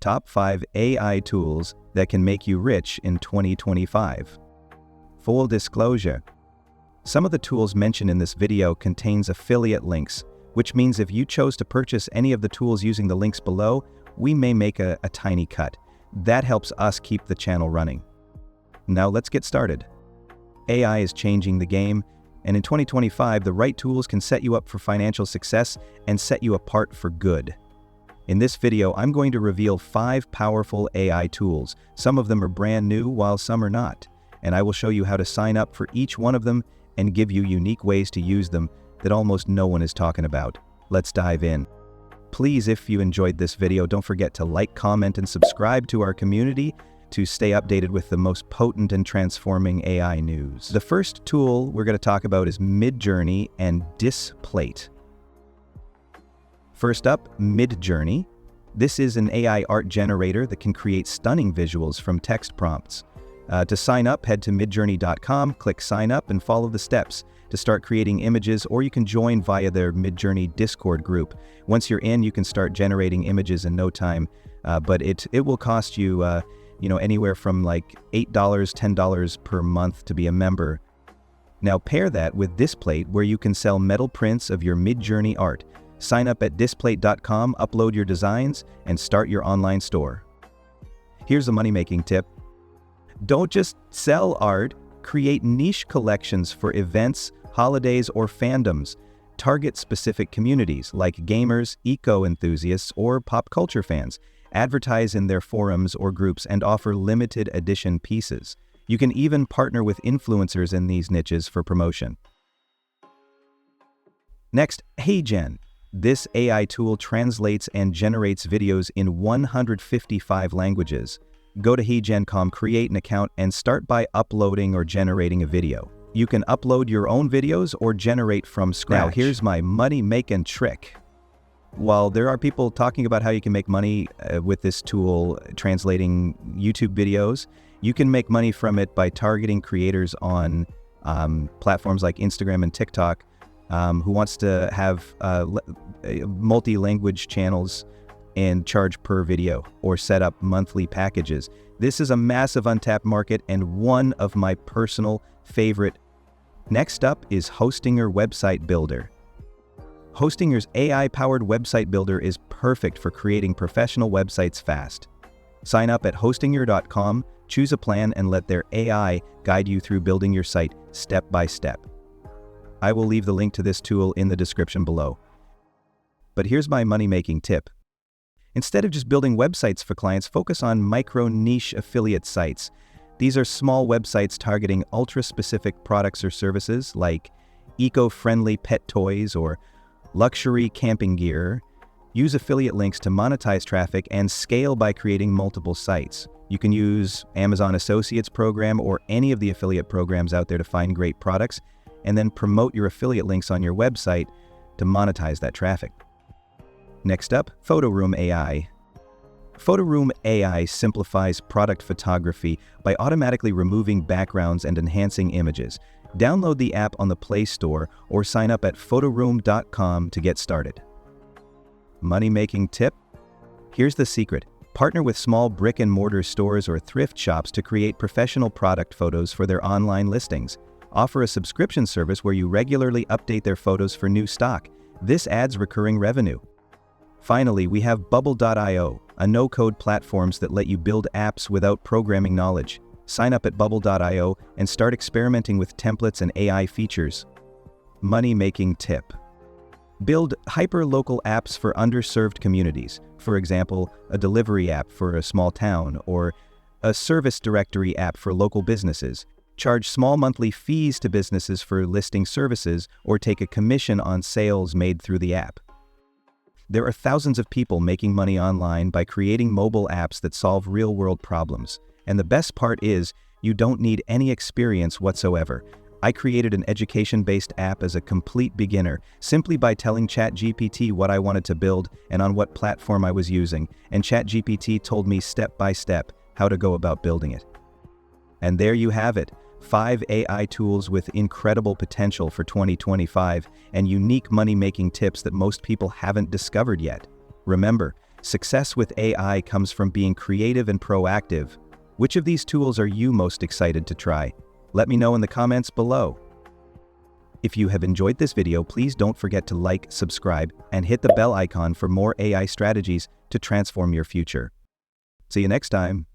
Top 5 AI Tools that can make you rich in 2025. Full disclosure. Some of the tools mentioned in this video contains affiliate links, which means if you chose to purchase any of the tools using the links below, we may make a tiny cut. That helps us keep the channel running. Now let's get started. AI is changing the game, and in 2025, the right tools can set you up for financial success and set you apart for good. In this video, I'm going to reveal 5 powerful AI tools. Some of them are brand new, while some are not. And I will show you how to sign up for each one of them and give you unique ways to use them that almost no one is talking about. Let's dive in. Please, if you enjoyed this video, don't forget to like, comment, and subscribe to our community to stay updated with the most potent and transforming AI news. The first tool we're going to talk about is MidJourney and Displate. First up, MidJourney. This is an AI art generator that can create stunning visuals from text prompts. To sign up, head to midjourney.com, click sign up, and follow the steps to start creating images, or you can join via their MidJourney Discord group. Once you're in, you can start generating images in no time, but it will cost you, anywhere from like $8, $10 per month to be a member. Now pair that with Displate, where you can sell metal prints of your MidJourney art. Sign up at displate.com, upload your designs, and start your online store. Here's a money-making tip. Don't just sell art, create niche collections for events, holidays, or fandoms. Target specific communities like gamers, eco-enthusiasts, or pop culture fans. Advertise in their forums or groups and offer limited edition pieces. You can even partner with influencers in these niches for promotion. Next, HeyGen. This AI tool translates and generates videos in 155 languages. Go to HeyGen.com, create an account, and start by uploading or generating a video. You can upload your own videos or generate from scratch. Now here's my money-making trick. While there are people talking about how you can make money with this tool translating YouTube videos, you can make money from it by targeting creators on platforms like Instagram and TikTok who wants to have multi-language channels and charge per video or set up monthly packages. This is a massive untapped market and one of my personal favorite. Next up is Hostinger Website Builder. Hostinger's AI-powered website builder is perfect for creating professional websites fast. Sign up at hostinger.com, choose a plan, and let their AI guide you through building your site step by step. I will leave the link to this tool in the description below. But here's my money-making tip. Instead of just building websites for clients, focus on micro-niche affiliate sites. These are small websites targeting ultra-specific products or services like eco-friendly pet toys or luxury camping gear. Use affiliate links to monetize traffic and scale by creating multiple sites. You can use Amazon Associates program or any of the affiliate programs out there to find great products and then promote your affiliate links on your website to monetize that traffic. Next up, Photoroom AI. Photoroom AI simplifies product photography by automatically removing backgrounds and enhancing images. Download the app on the Play Store or sign up at photoroom.com to get started. Money-making tip? Here's the secret. Partner with small brick-and-mortar stores or thrift shops to create professional product photos for their online listings. Offer a subscription service where you regularly update their photos for new stock. This adds recurring revenue. Finally, we have Bubble.io, a no-code platforms that let you build apps without programming knowledge. Sign up at Bubble.io and start experimenting with templates and AI features. Money-making tip. Build hyper-local apps for underserved communities. For example, a delivery app for a small town or a service directory app for local businesses. Charge small monthly fees to businesses for listing services or take a commission on sales made through the app. There are thousands of people making money online by creating mobile apps that solve real-world problems. And the best part is, you don't need any experience whatsoever. I created an education-based app as a complete beginner, simply by telling ChatGPT what I wanted to build and on what platform I was using, and ChatGPT told me step by step how to go about building it. And there you have it. 5 AI tools with incredible potential for 2025 and unique money-making tips that most people haven't discovered yet. Remember, Success with AI comes from being creative and proactive. Which of these tools are you most excited to try? Let me know in the comments below. If you have enjoyed this video, please don't forget to like, subscribe, and hit the bell icon for more AI strategies to transform your future. See you next time.